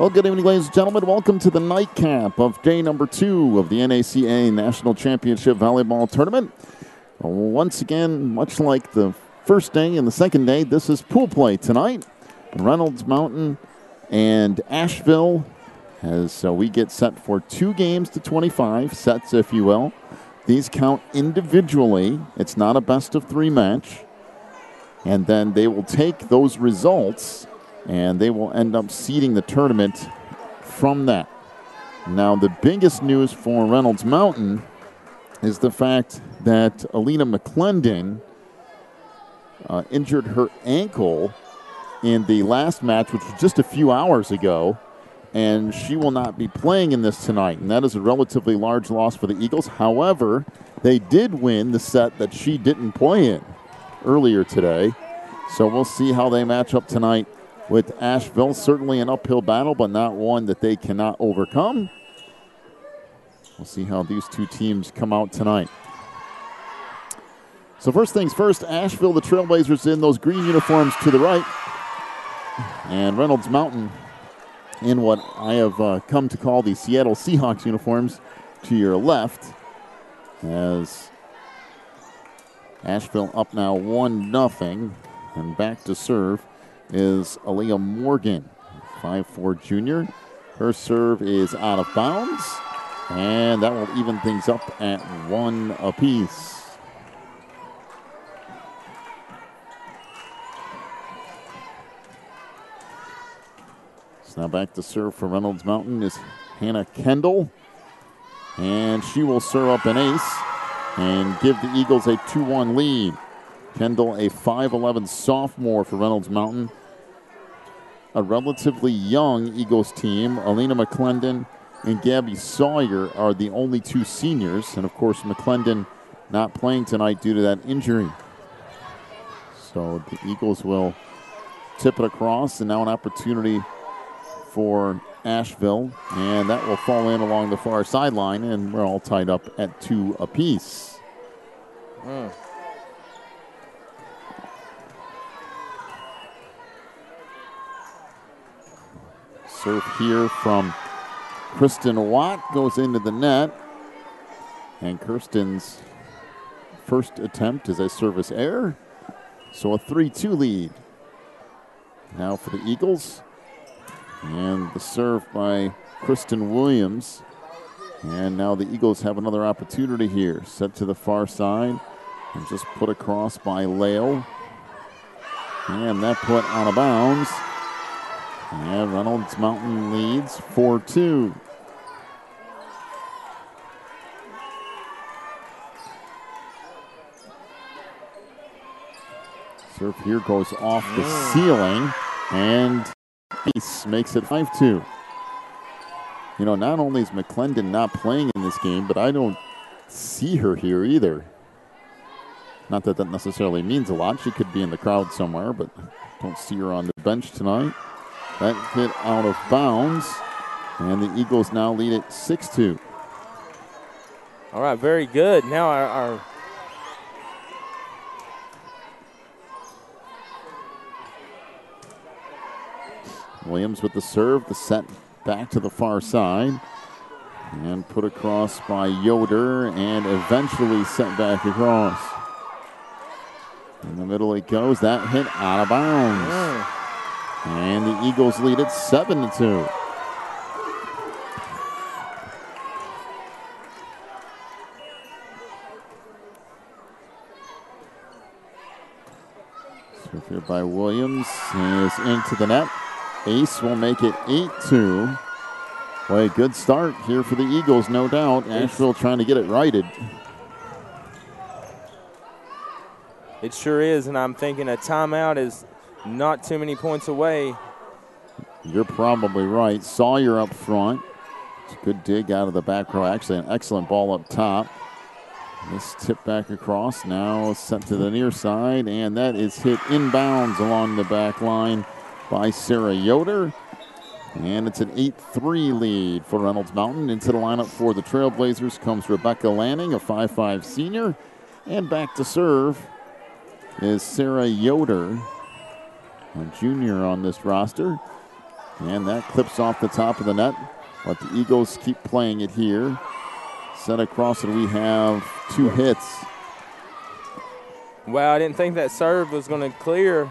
Well, good evening, ladies and gentlemen. Welcome to the nightcap of day number 2 of the NACA National Championship Volleyball Tournament. Once again, much like the first day and the second day, this is pool play tonight. Reynolds Mountain and Asheville as we get set for 2 games to 25 sets, if you will. These count individually. It's not a best-of-3 match. And then they will take those results and they will end up seeding the tournament from that. Now, the biggest news for Reynolds Mountain is the fact that Alina McClendon injured her ankle in the last match, which was just a few hours ago, and she will not be playing in this tonight, and that is a relatively large loss for the Eagles. However, they did win the set that she didn't play in earlier today, so we'll see how they match up tonight with Asheville. Certainly an uphill battle, but not one that they cannot overcome. We'll see how these two teams come out tonight. So first things first, Asheville, the Trailblazers in those green uniforms to the right, and Reynolds Mountain in what I have come to call the Seattle Seahawks uniforms to your left, as Asheville up now 1-0, and back to serve is Aaliyah Morgan, 5'4" junior. Her serve is out of bounds, and that will even things up at 1 apiece. So now back to serve for Reynolds Mountain is Hannah Kendall, and she will serve up an ace and give the Eagles a 2-1 lead. Kendall, a 5'11" sophomore for Reynolds Mountain. A relatively young Eagles team. Alina McClendon and Gabby Sawyer are the only 2 seniors. And, of course, McClendon not playing tonight due to that injury. So the Eagles will tip it across, and now an opportunity for Asheville. And that will fall in along the far sideline, and we're all tied up at 2 apiece. Serve here from Kristen Watt goes into the net. And Kirsten's first attempt is a service error. So a 3-2 lead. Now for the Eagles. And the serve by Kristen Williams. And now the Eagles have another opportunity here. Set to the far side. And just put across by Leo. And that put out of bounds. And Reynolds Mountain leads 4-2. Serve here goes off the ceiling, and Ace makes it 5-2. You know, not only is McClendon not playing in this game, but I don't see her here either. Not that that necessarily means a lot. She could be in the crowd somewhere, but don't see her on the bench tonight. That hit out of bounds, and the Eagles now lead it 6-2. All right, very good. Now our Williams with the serve, the set back to the far side, and put across by Yoder, and eventually set back across. In the middle it goes. That hit out of bounds. And the Eagles lead it 7-2. So here by Williams is into the net. Ace will make it 8-2. Boy, a good start here for the Eagles, no doubt. Asheville trying to get it righted. It sure is, and I'm thinking a timeout is not too many points away. You're probably right. Sawyer up front. It's a good dig out of the back row. Actually, an excellent ball up top. This tip back across. Now sent to the near side, and that is hit inbounds along the back line by Sarah Yoder. And it's an 8-3 lead for Reynolds Mountain. Into the lineup for the Trailblazers comes Rebecca Lanning, a 5'5" senior. And back to serve is Sarah Yoder, a junior on this roster. And that clips off the top of the net. But the Eagles keep playing it here. Set across, and we have 2 hits. Wow, I didn't think that serve was going to clear.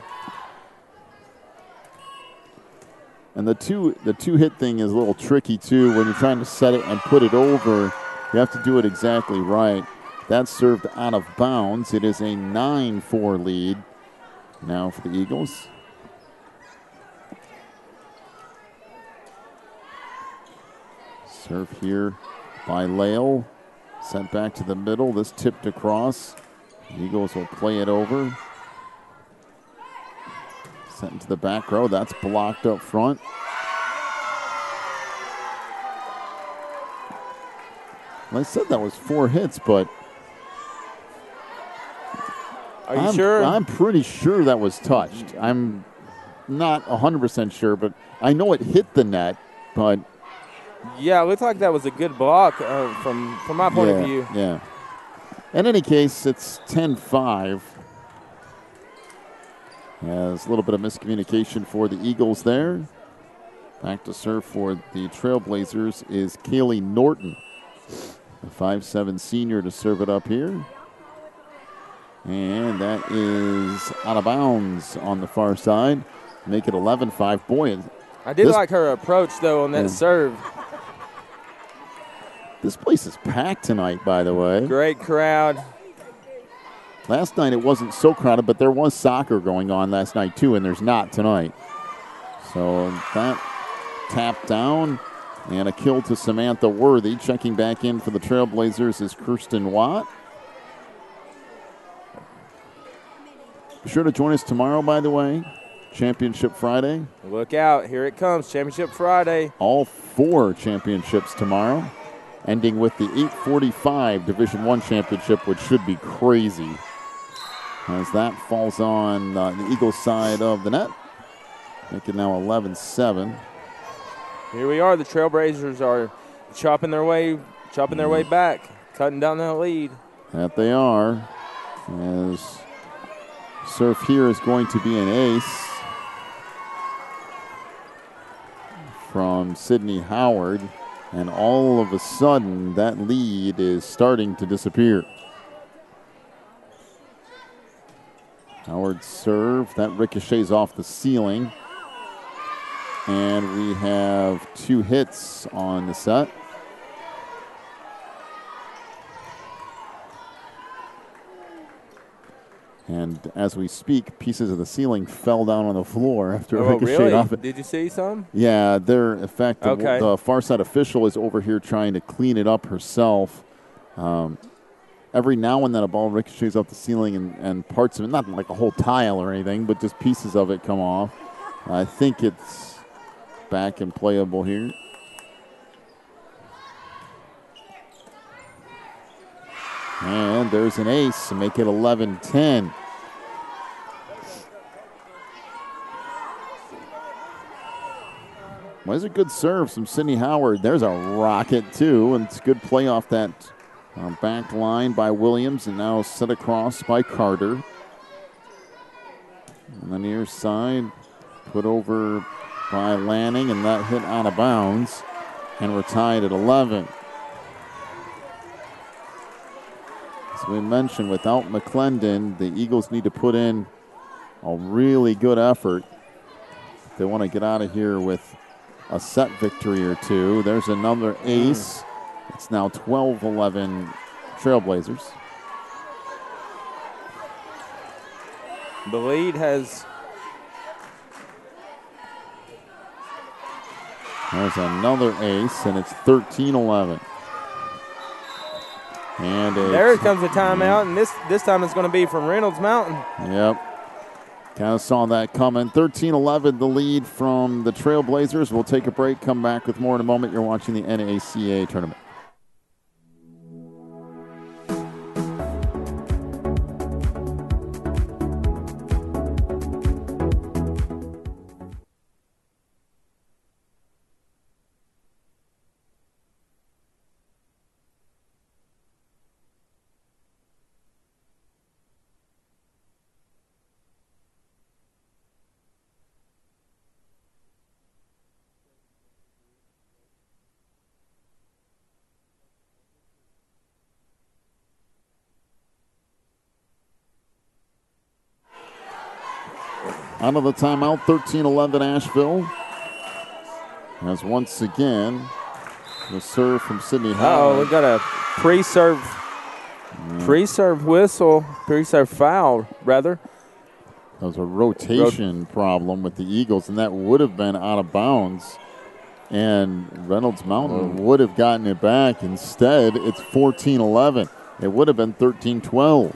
And the two hit thing is a little tricky too. When you're trying to set it and put it over, you have to do it exactly right. That's served out of bounds. It is a 9-4 lead now for the Eagles. Serve here by Lale. Sent back to the middle. This tipped across. The Eagles will play it over. Sent into the back row. That's blocked up front. I said that was 4 hits, but are you sure? I'm pretty sure that was touched. I'm not 100% sure, but I know it hit the net, but yeah, it looked like that was a good block from my point of view. Yeah. In any case, it's 10-5. There's a little bit of miscommunication for the Eagles there. Back to serve for the Trailblazers is Kaylee Norton, the 5'7" senior, to serve it up here. And that is out of bounds on the far side. Make it 11-5. Boy, I did like her approach, though, on that serve. This place is packed tonight, by the way. Great crowd. Last night it wasn't so crowded, but there was soccer going on last night too, and there's not tonight. So that tap down and a kill to Samantha Worthy. Checking back in for the Trailblazers is Kirsten Watt. Be sure to join us tomorrow, by the way. Championship Friday. Look out. Here it comes. Championship Friday. All 4 championships tomorrow. Ending with the 8:45 Division I championship, which should be crazy, as that falls on the Eagles side of the net. Make it now 11-7. Here we are. The Trailblazers are chopping their way back, cutting down that lead. That they are. As serve here is going to be an ace from Sydney Howard. And all of a sudden, that lead is starting to disappear. Howard serve. That ricochets off the ceiling. And we have 2 hits on the set. And as we speak, pieces of the ceiling fell down on the floor after it ricocheted off it. Did you see some? Yeah, in fact, the far side official is over here trying to clean it up herself. Every now and then a ball ricochets off the ceiling and parts of it, not like a whole tile or anything, but just pieces of it come off. I think it's back and playable here. And there's an ace to make it 11-10. Well, there's a good serve from Sydney Howard. There's a rocket, too, and it's a good play off that back line by Williams, and now set across by Carter. On the near side, put over by Lanning, and that hit out of bounds, and we're tied at 11. As we mentioned, without McClendon, the Eagles need to put in a really good effort if they want to get out of here with a set victory or 2. There's another ace. It's now 12-11 Trailblazers. The lead has... There's another ace, and it's 13-11. And there comes a timeout, and this time it's going to be from Reynolds Mountain. Yep. Kind of saw that coming. 13-11, the lead from the Trailblazers. We'll take a break, come back with more in a moment. You're watching the NACA tournament. Out of the timeout, 13-11 Asheville. As once again, the serve from Sydney Howard. Oh, we got a pre-serve whistle, pre-serve foul, rather. That was a rotation problem with the Eagles, and that would have been out of bounds. And Reynolds Mountain would have gotten it back. Instead, it's 14-11. It would have been 13-12.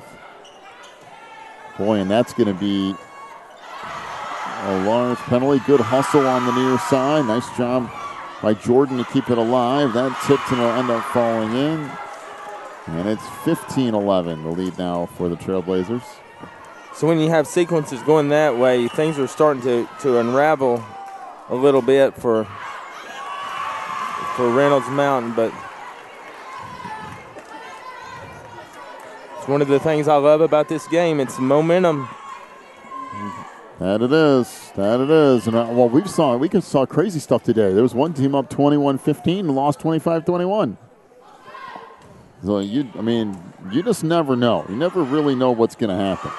Boy, and that's going to be a large penalty. Good hustle on the near side. Nice job by Jordan to keep it alive. That tipped and will end up falling in. And it's 15-11, the lead now for the Trailblazers. So when you have sequences going that way, things are starting to unravel a little bit for Reynolds Mountain, but it's one of the things I love about this game. It's momentum. That it is. That it is. And well, we saw crazy stuff today. There was one team up 21-15 and lost 25-21. So you just never know. You never really know what's going to happen.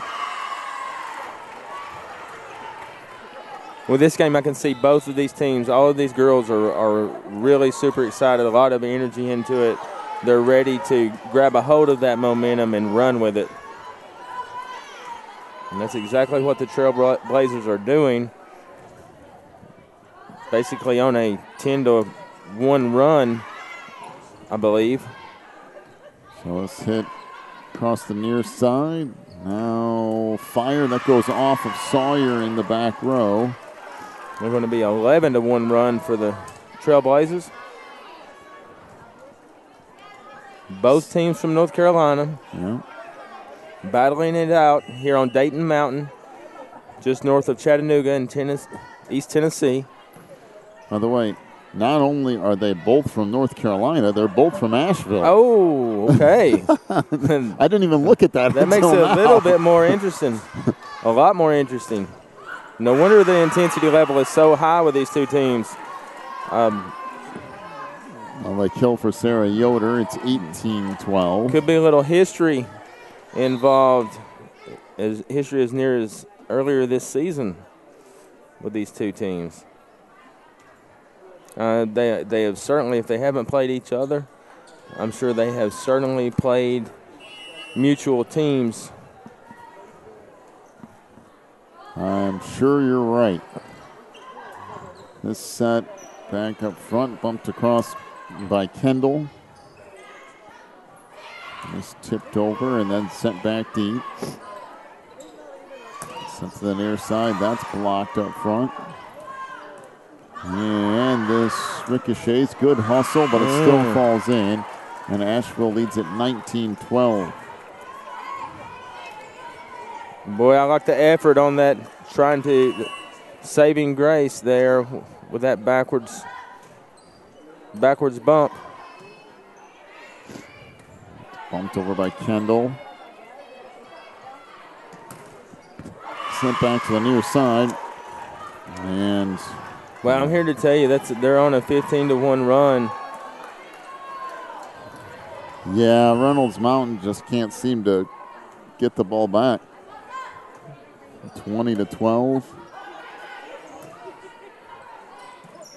With this game, I can see both of these teams, all of these girls are really super excited, a lot of energy into it. They're ready to grab a hold of that momentum and run with it. And that's exactly what the Trailblazers are doing. Basically on a 10-1 run, I believe. So let's hit across the near side. Now fire that goes off of Sawyer in the back row. We're going to be 11-1 run for the Trailblazers. Both teams from North Carolina. Yeah. Battling it out here on Dayton Mountain, just north of Chattanooga in East Tennessee. By the way, not only are they both from North Carolina, they're both from Asheville. Oh, okay. I didn't even look at that. That makes it a little bit more interesting, a lot more interesting. No wonder the intensity level is so high with these two teams. Well, they kill for Sarah Yoder. It's 18-12. Could be a little history involved, as history as near as earlier this season with these two teams. They have certainly, if they haven't played each other, I'm sure they have certainly played mutual teams. I'm sure you're right. This set back up front, bumped across by Kendall. Just tipped over and then sent back deep. Sent to the near side. That's blocked up front. And this ricochets. Good hustle, but it still falls in. And Asheville leads at 19-12. Boy, I like the effort on that, trying to saving grace there with that backwards bump. Bumped over by Kendall. Sent back to the near side. And well, I'm here to tell you they're on a 15-1 run. Yeah, Reynolds Mountain just can't seem to get the ball back. 20-12.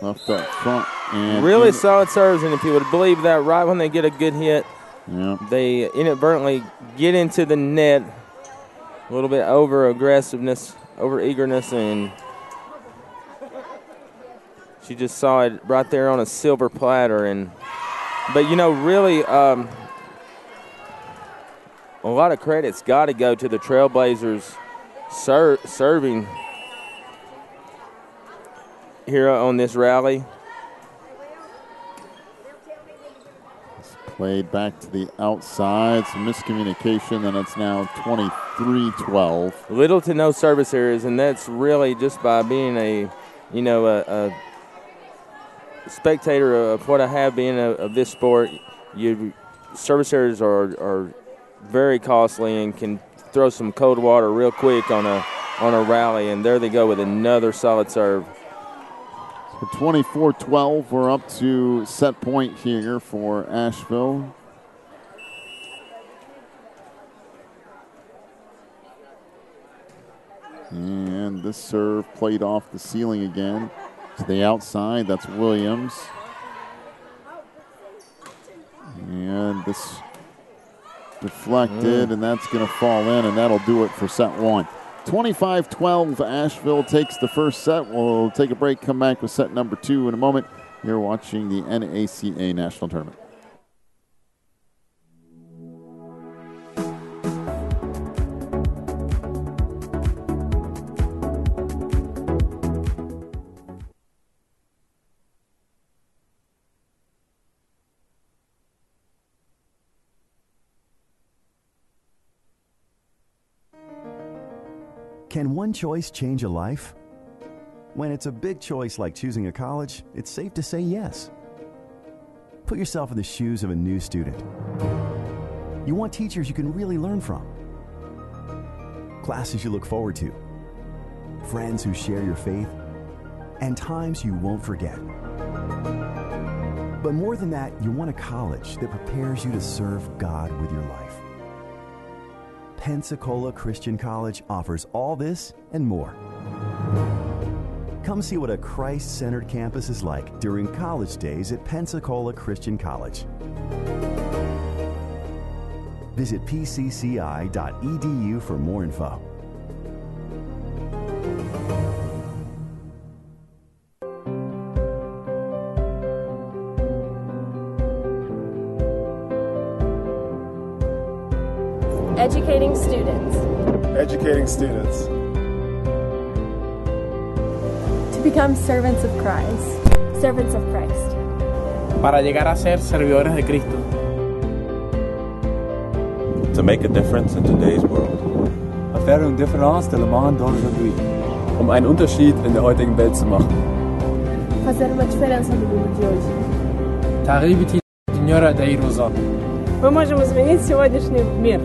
Left up front. And really solid serves, and if you would believe that, right when they get a good hit, yeah, they inadvertently get into the net. A little bit over aggressiveness, over eagerness, and she just saw it right there on a silver platter. But really, a lot of credit's got to go to the Trailblazers serving here on this rally. Played back to the outside. Some miscommunication, and it's now 23-12. Little to no service errors, and that's really just by being a spectator of what I have been of this sport. Service errors are very costly and can throw some cold water real quick on a rally, and there they go with another solid serve. So 24-12, we're up to set point here for Asheville. And And this serve played off the ceiling again. To the outside, that's Williams. And this deflected, and that's going to fall in, and that'll do it for set one. 25-12, Asheville takes the first set. We'll take a break, come back with set number two in a moment. You're watching the NACA National Tournament. Can one choice change a life? When it's a big choice like choosing a college, it's safe to say yes. Put yourself in the shoes of a new student. You want teachers you can really learn from, classes you look forward to, friends who share your faith, and times you won't forget. But more than that, you want a college that prepares you to serve God with your life. Pensacola Christian College offers all this and more. Come see what a Christ-centered campus is like during college days at Pensacola Christian College. Visit pcci.edu for more info. Educating students. Educating students. To become servants of Christ. Servants of Christ. Para llegar a ser servidores de Cristo. To make a difference in today's world. Faire une différence dans le monde d'aujourd'hui. Einen Unterschied in der heutigen Welt zu machen. Fazer uma diferença no mundo de hoje. تغييب تنيرة داير وزار. Мы можем изменить сегодняшний мир.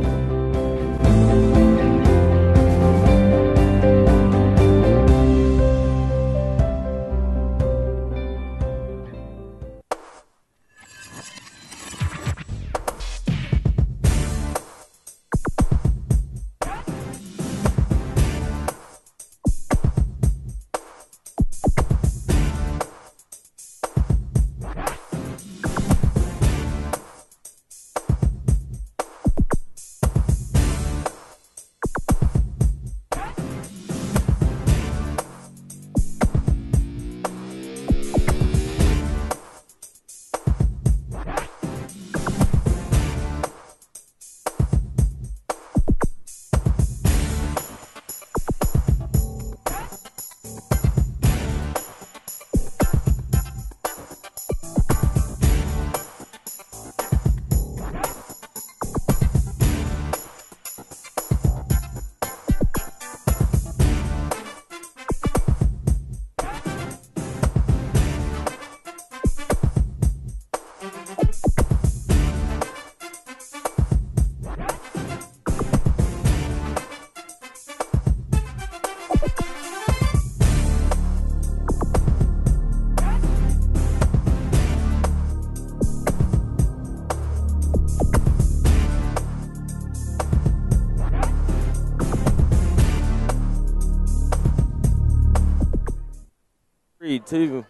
Two.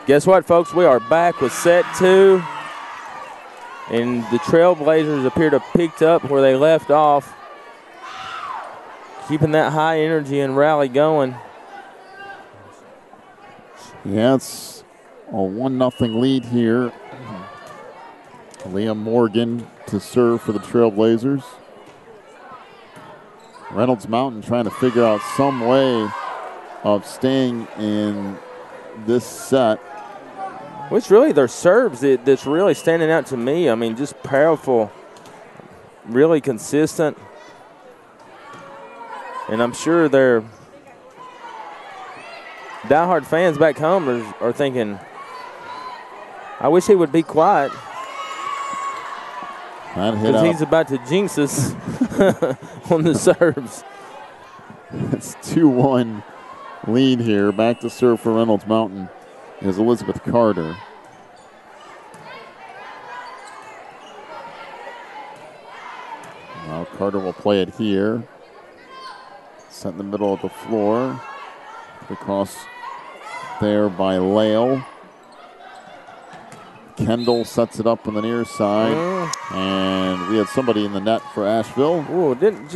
Guess what, folks? We are back with set two. And the Trailblazers appear to have picked up where they left off. Keeping that high energy and rally going. Yeah, it's a 1-0 lead here. Liam Morgan to serve for the Trailblazers. Reynolds Mountain trying to figure out some way of staying in this set. Well, it's really their serves that's really standing out to me. I mean, just powerful, really consistent. And I'm sure their diehard fans back home are thinking, I wish he would be quiet. Because he's about to jinx us on the serves. It's 2-1 lead here. Back to serve for Reynolds Mountain is Elizabeth Carter. Now Carter will play it here. Set in the middle of the floor. Across there by Lale. Kendall sets it up on the near side. And we had somebody in the net for Asheville. Ooh, didn't.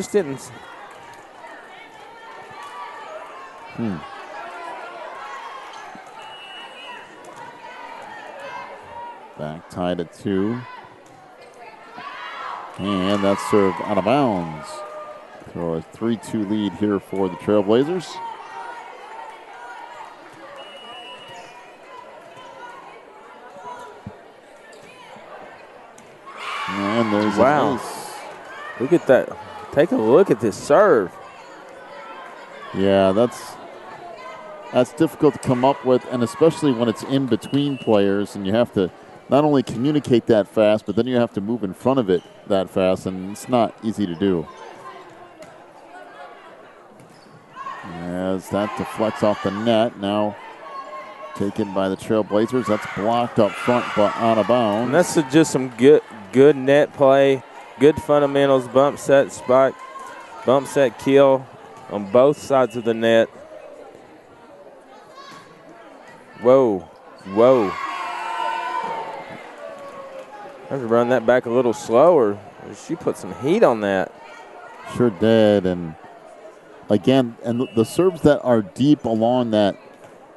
Back tied at 2. And that's served out of bounds. So a 3-2 lead here for the Trailblazers. And there's an ace. Look at that. Take a look at this serve. Yeah, that's difficult to come up with, and especially when it's in between players and you have to not only communicate that fast, but then you have to move in front of it that fast, and it's not easy to do. As that deflects off the net, now taken by the Trailblazers. That's blocked up front, but out of bounds. And that's just some good net play, good fundamentals, bump set spot, bump set kill on both sides of the net. Whoa. I have to run that back a little slower. She put some heat on that. Sure did. And again, and the serves that are deep along that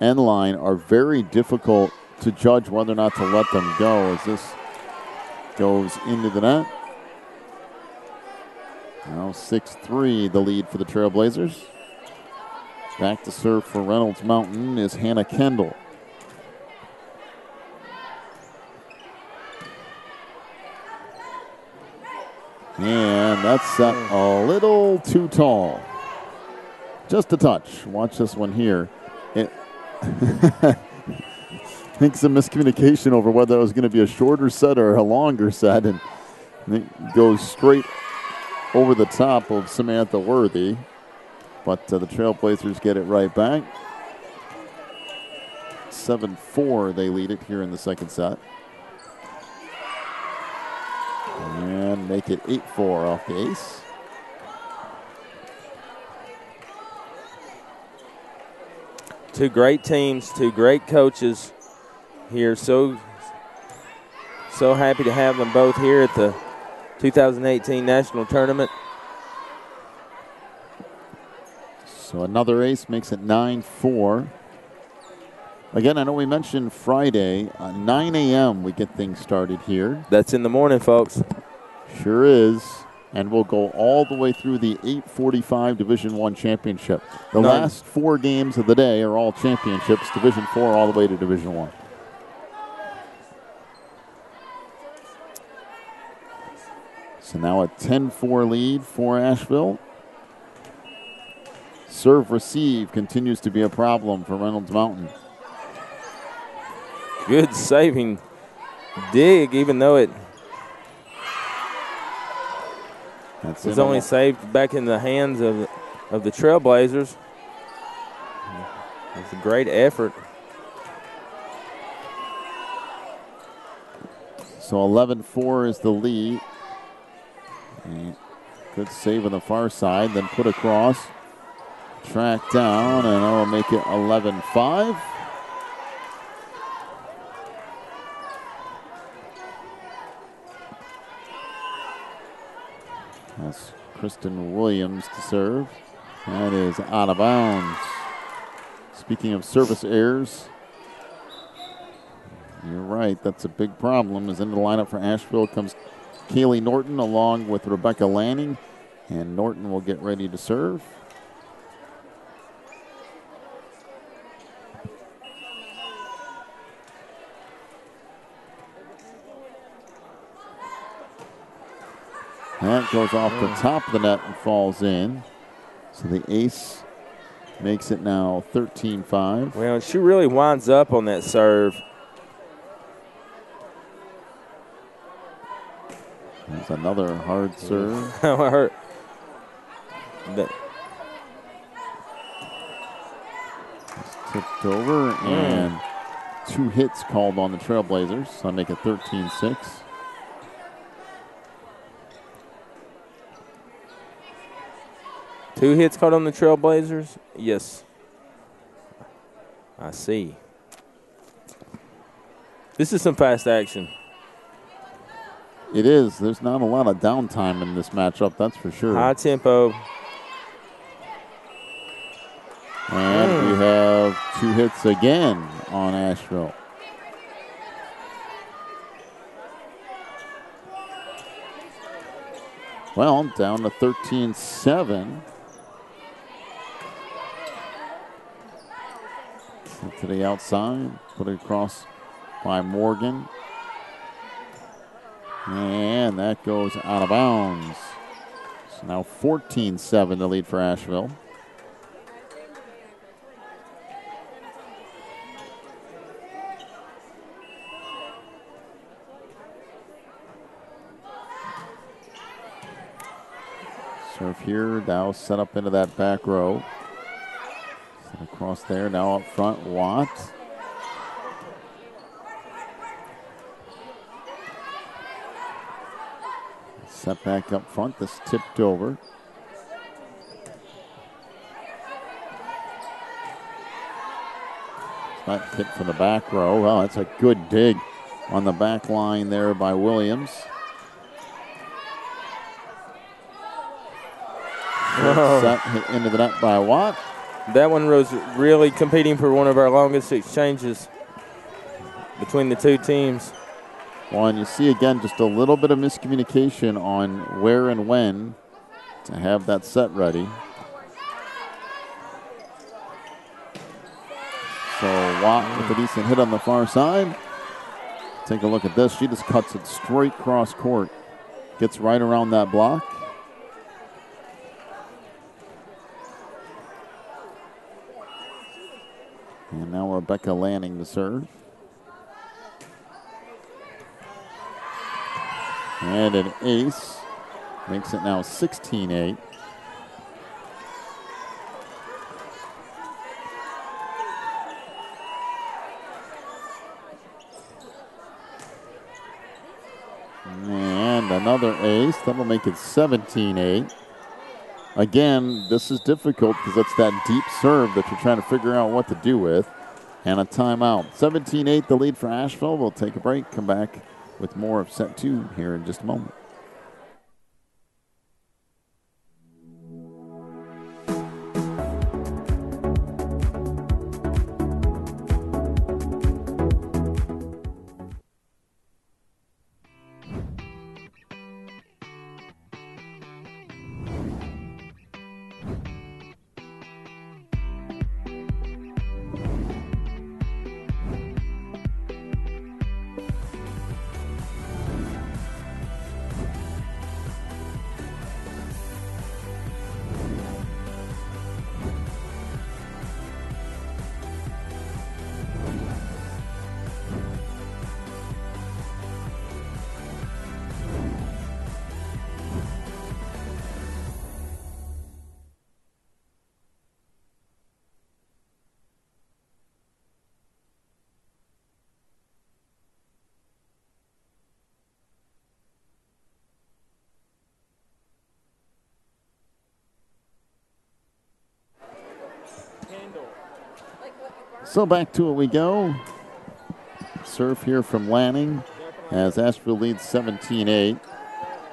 end line are very difficult to judge whether or not to let them go as this goes into the net. Now 6-3, the lead for the Trailblazers. Back to serve for Reynolds Mountain is Hannah Kendall. And that's set a little too tall. Just a touch. Watch this one here. I think some miscommunication over whether it was going to be a shorter set or a longer set, and it goes straight over the top of Samantha Worthy. But the Trailblazers get it right back. 7-4, they lead it here in the second set. And make it 8-4 off the ace. Two great teams, two great coaches here. So happy to have them both here at the 2018 National Tournament. So another ace makes it 9-4. Again, I know we mentioned Friday, 9 a.m. we get things started here. That's in the morning, folks. Sure is. And we'll go all the way through the 8:45 Division I championship. The last 4 games of the day are all championships, Division IV all the way to Division I. So now a 10-4 lead for Asheville. Serve receive continues to be a problem for Reynolds Mountain. Good saving dig, even though it was only saved back in the hands of the Trailblazers. It's a great effort. So 11-4 is the lead. And good save on the far side, then put across. Track down, and that'll make it 11-5. That's Kristen Williams to serve. That is out of bounds. Speaking of service errors, you're right, that's a big problem. As into the lineup for Asheville comes Kaylee Norton along with Rebecca Lanning, and Norton will get ready to serve. That goes off the top of the net and falls in. So the ace makes it now 13-5. Well, she really winds up on that serve. There's another hard serve. Tipped over, and 2 hits called on the Trailblazers. So I make it 13-6. 2 hits caught on the Trailblazers? Yes. I see. This is some fast action. It is. There's not a lot of downtime in this matchup, that's for sure. High tempo. And we have 2 hits again on Asheville. Well, down to 13-7. To the outside, put it across by Morgan. And that goes out of bounds. So now 14-7 to lead for Asheville. Serve here, now set up into that back row. Set across there, now up front, Watt. Set back up front, this tipped over. That hit from the back row. Well, that's a good dig on the back line there by Williams. Set hit into the net by Watt. That one was really competing for one of our longest exchanges between the two teams. Well, and you see again just a little bit of miscommunication on where and when to have that set ready. So Watt with a decent hit on the far side. Take a look at this. She just cuts it straight cross court. Gets right around that block. And now Rebecca Lanning to serve. And an ace. Makes it now 16-8. And another ace. That'll make it 17-8. Again, this is difficult because it's that deep serve that you're trying to figure out what to do with. And a timeout. 17-8 the lead for Asheville. We'll take a break, come back with more of set 2 here in just a moment. So back to it we go. Serve here from Lanning as Asheville leads 17-8.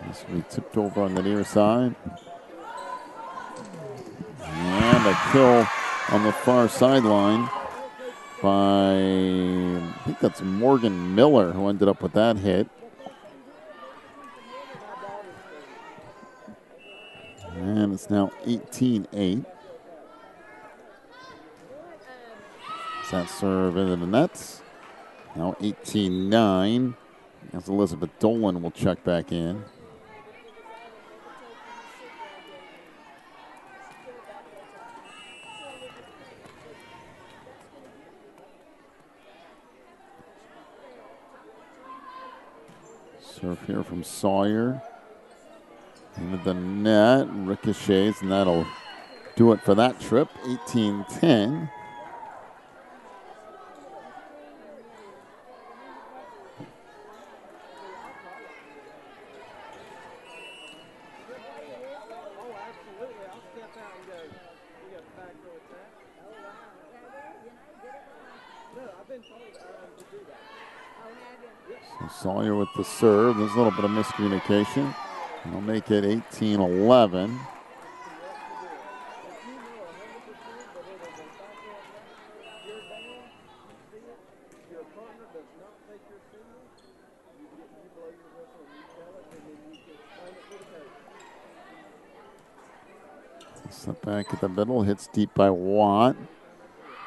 This will be tipped over on the near side. And a kill on the far sideline by, I think that's Morgan Miller who ended up with that hit. And it's now 18-8. That serve into the nets. Now 18-9. As Elizabeth Dolan will check back in. Serve here from Sawyer. Into the net. Ricochets, and that'll do it for that trip. 18-10. So Sawyer with the serve. There's a little bit of miscommunication. They'll make it 18-11. Set back at the middle, hits deep by Watt.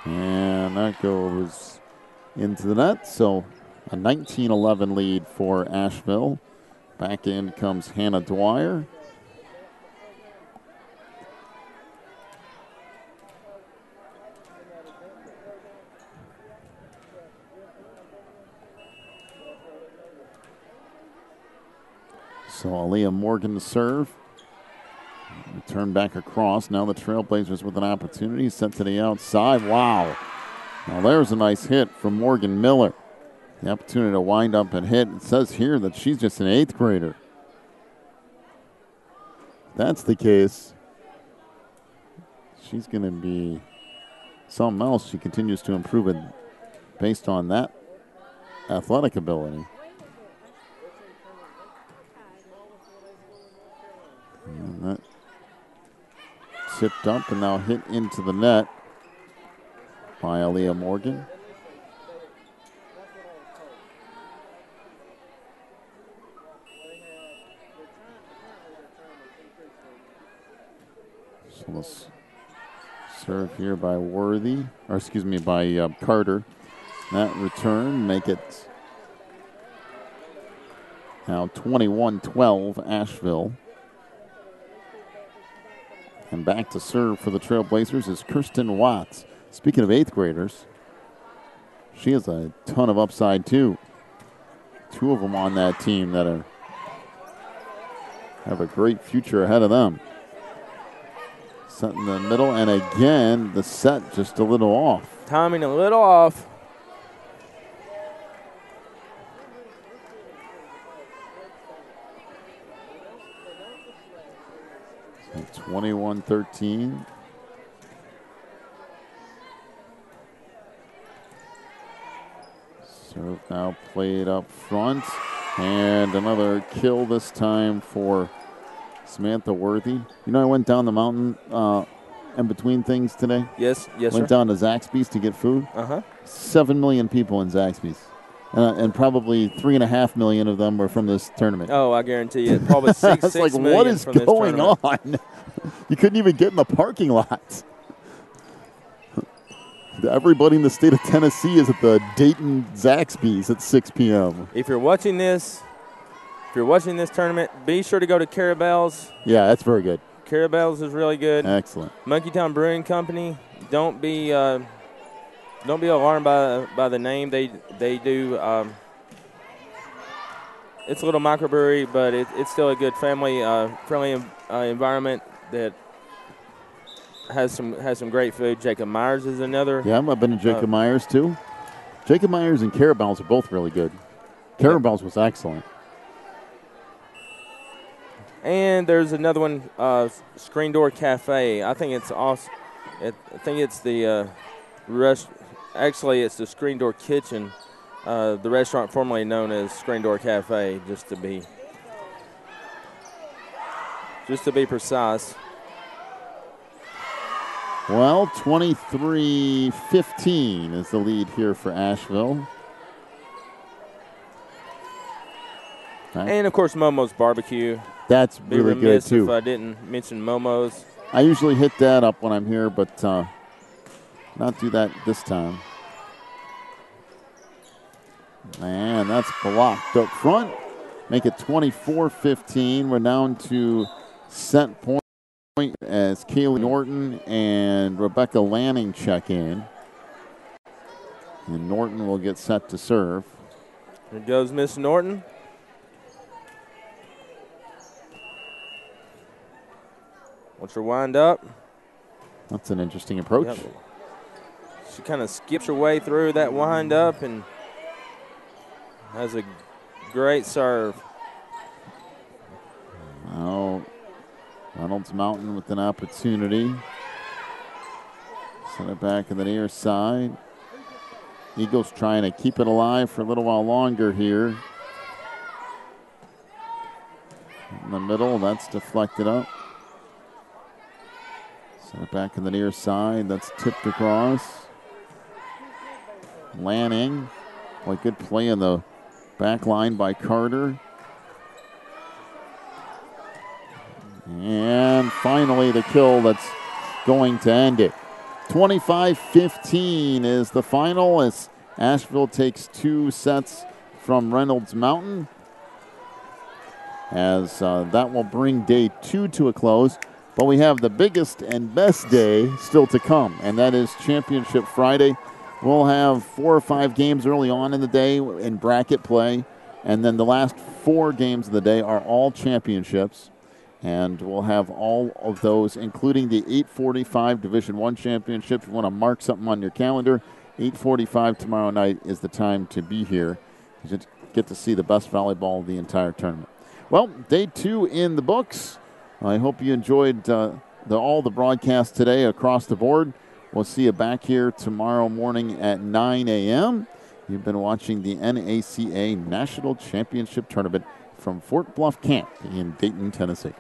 And that goes into the net. So a 19-11 lead for Asheville. Back in comes Hannah Dwyer. So Aaliyah Morgan to serve. Return back across. Now the Trailblazers with an opportunity. Set to the outside. Wow. Now there's a nice hit from Morgan Miller. The opportunity to wind up and hit. It says here that she's just an 8th grader. If that's the case, she's going to be something else. She continues to improve it based on that athletic ability. And that tipped up and now hit into the net by Aaliyah Morgan. So let's serve here by by Carter. That return make it now 21-12 Asheville. And back to serve for the Trailblazers is Kirsten Watts. Speaking of 8th graders, she has a ton of upside too. 2 of them on that team that have a great future ahead of them. Set in the middle, and again, the set just a little off. Timing a little off. So 21-13. Serve now played up front. And another kill this time for Samantha Worthy. You know, I went down the mountain in between things today. Yes, Went down to Zaxby's to get food. 7 million people in Zaxby's. And probably 3.5 million of them were from this tournament. Oh, I guarantee you. Probably 6 It's like, million what is from this going tournament. on? You couldn't even get in the parking lot. Everybody in the state of Tennessee is at the Dayton Zaxby's at 6 p.m. If you're watching this tournament, be sure to go to Carabelle's. Yeah, that's very good. Carabelle's is really good. Excellent. Monkeytown Brewing Company. Don't be alarmed by the name. They do. It's a little microbrewery, but it's still a good family friendly environment that has some great food. Jacob Myers is another. Yeah, I've been to Jacob Myers too. Jacob Myers and Carabelle's are both really good. Carabelle's was excellent. And there's another one, Screen Door Cafe. I think it's awesome. I think it's the Actually, it's the Screen Door Kitchen, the restaurant formerly known as Screen Door Cafe, just to be precise. Well, 23-15 is the lead here for Asheville. And, of course, Momo's Barbecue. That's really good, too. If I didn't mention Momo's. I usually hit that up when I'm here, but not do that this time. And that's blocked up front. Make it 24-15. We're down to set point as Kaylee Norton and Rebecca Lanning check in. And Norton will get set to serve. Here goes Miss Norton. Wants her wind up. That's an interesting approach. Yep. She kind of skips her way through that wind up and has a great serve. Now, Reynolds Mountain with an opportunity. Send it back to the near side. Eagles trying to keep it alive for a little while longer here. In the middle, that's deflected up. Sent it back in the near side. That's tipped across. Lanning. Boy, good play in the back line by Carter. And finally the kill that's going to end it. 25-15 is the final as Asheville takes 2 sets from Reynolds Mountain. As that will bring day 2 to a close. But we have the biggest and best day still to come, and that is Championship Friday. We'll have 4 or 5 games early on in the day in bracket play, and then the last 4 games of the day are all championships. And we'll have all of those, including the 8:45 Division I Championship. If you want to mark something on your calendar, 8:45 tomorrow night is the time to be here. You get to see the best volleyball of the entire tournament. Well, day 2 in the books. I hope you enjoyed all the broadcasts today across the board. We'll see you back here tomorrow morning at 9 a.m. You've been watching the NACA National Championship Tournament from Fort Bluff Camp in Dayton, Tennessee.